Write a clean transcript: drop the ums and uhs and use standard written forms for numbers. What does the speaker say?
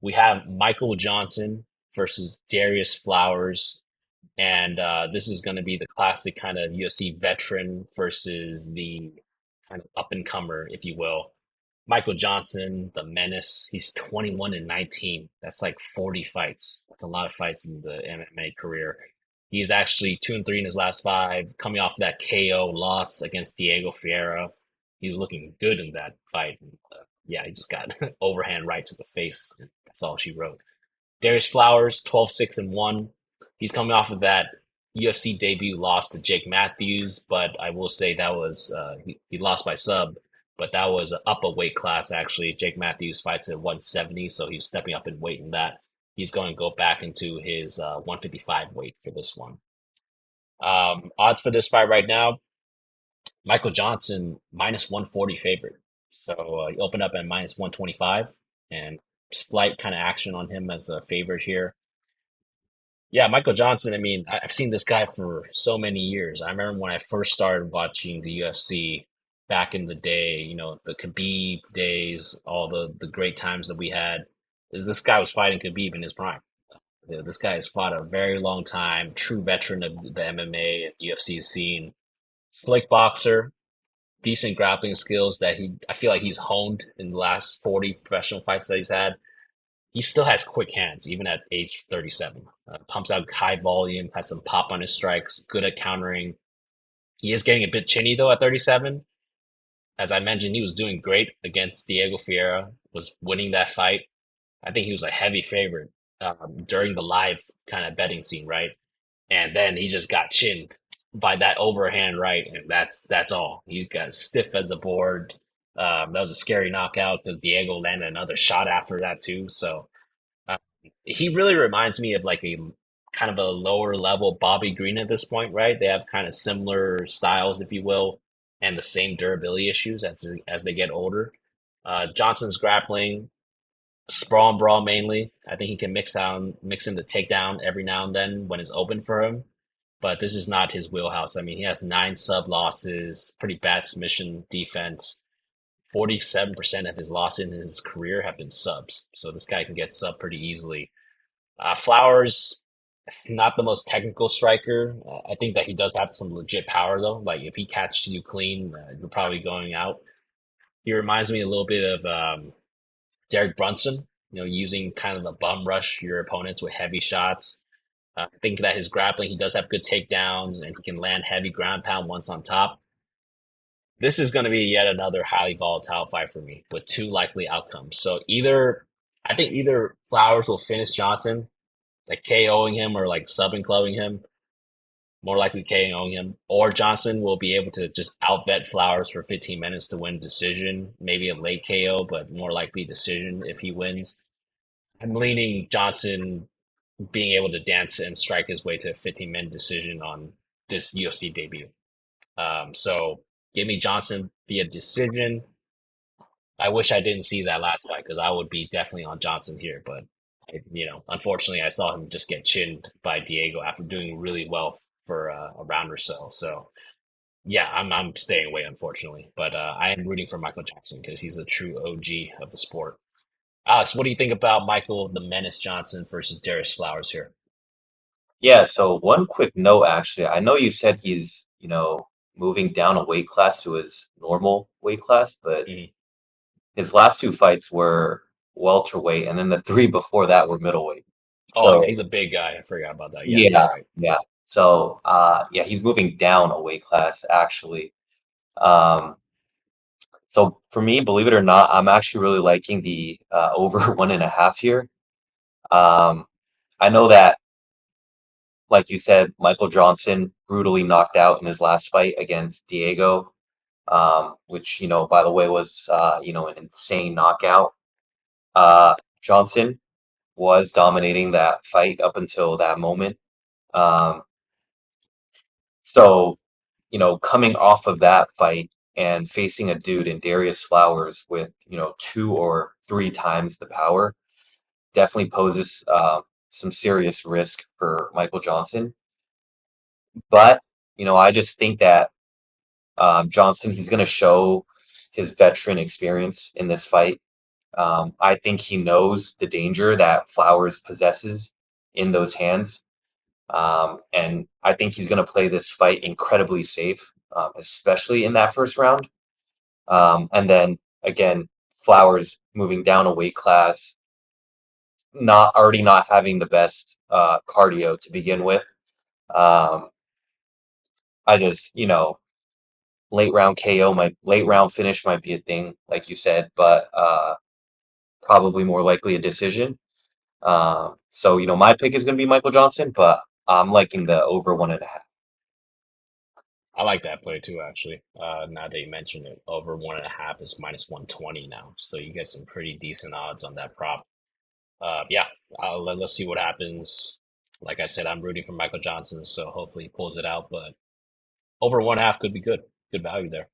We have Michael Johnson versus Darrius Flowers, and this is going to be the classic kind of UFC veteran versus the kind of up and comer, if you will. Michael Johnson, the menace, he's 21 and 19. That's like 40 fights. That's a lot of fights in the MMA career. He's actually 2-3 in his last five, coming off that KO loss against Diego Vieira. He's looking good in that fight. Yeah, he just got overhand right to the face. That's all she wrote. Darius Flowers, 12-6 and 1. He's coming off of that UFC debut loss to Jake Matthews, but I will say that was he lost by sub, but that was up a weight class actually. Jake Matthews fights at 170, so he's stepping up in weight in that. He's going to go back into his 155 weight for this one. Odds for this fight right now, Michael Johnson minus 140 favorite. So you open up at minus 125 and slight kind of action on him as a favorite here. Yeah, Michael Johnson, I mean, I've seen this guy for so many years. I remember when I first started watching the UFC back in the day, the Khabib days, all the great times that we had. This guy was fighting Khabib in his prime. This guy has fought a very long time, true veteran of the MMA and UFC scene. Slick boxer, decent grappling skills that I feel like he's honed in the last 40 professional fights that he's had. He still has quick hands, even at age 37. Pumps out high volume, has some pop on his strikes, good at countering. He is getting a bit chinny though at 37. As I mentioned, he was doing great against Diego Vieira, was winning that fight. I think he was a heavy favorite during the live kind of betting scene, right? And then he just got chinned by that overhand right, and that's all. He got stiff as a board. That was a scary knockout because Diego landed another shot after that too. So uh, he really reminds me of like a kind of a lower level Bobby Green at this point, right? They have kind of similar styles, if you will, and the same durability issues as they get older. Johnson's grappling, sprawl and brawl mainly. I think he can mix in the takedown every now and then when it's open for him. But this is not his wheelhouse. I mean, he has nine sub losses, pretty bad submission defense. 47% of his losses in his career have been subs. So this guy can get sub pretty easily. Flowers, not the most technical striker. I think that he does have some legit power though. Like if he catches you clean, you're probably going out. He reminds me a little bit of Derek Brunson, using kind of the bum rush your opponents with heavy shots. I think that his grappling, he does have good takedowns and he can land heavy ground pound once on top. This is going to be yet another highly volatile fight for me with two likely outcomes. So I think either Flowers will finish Johnson, like KOing him or like subbing clubbing him, more likely KOing him, or Johnson will be able to just outvet Flowers for 15 minutes to win decision, maybe a late KO, but more likely decision if he wins. I'm leaning Johnson being able to dance and strike his way to a 15-minute decision on this UFC debut. So give me Johnson via decision. I wish I didn't see that last fight because I would be definitely on Johnson here, but unfortunately, I saw him just get chinned by Diego after doing really well for a round or so. So yeah, I'm staying away, unfortunately, but I am rooting for Michael Johnson because he's a true OG of the sport. Alex, what do you think about Michael the Menace Johnson versus Darius Flowers here? Yeah, so one quick note actually. I know you said he's, moving down a weight class to his normal weight class, but Mhm. his last two fights were welterweight, and then the three before that were middleweight. Oh yeah, So he's a big guy. I forgot about that. Yeah, you're yeah, right. yeah. So yeah, he's moving down a weight class actually. Um, so for me, believe it or not, I'm actually really liking the over 1.5 here. Um, I know that, like you said, Michael Johnson brutally knocked out in his last fight against Diego, which, by the way, was, an insane knockout. Johnson was dominating that fight up until that moment. Um, so, coming off of that fight and facing a dude in Darius Flowers with, two or three times the power definitely poses some serious risk for Michael Johnson. But, I just think that Johnson, he's going to show his veteran experience in this fight. I think he knows the danger that Flowers possesses in those hands. And I think he's going to play this fight incredibly safe, especially in that first round. And then again, Flowers moving down a weight class, not having the best cardio to begin with. Um, I just, late round finish might be a thing, like you said, but probably more likely a decision. So my pick is going to be Michael Johnson, but I'm liking the over 1.5. I like that play too, actually. Now that you mention it, over 1.5 is -120 now, so you get some pretty decent odds on that prop. Yeah, let's see what happens. Like I said, I'm rooting for Michael Johnson, so hopefully he pulls it out. But over 1.5 could be good. Good value there.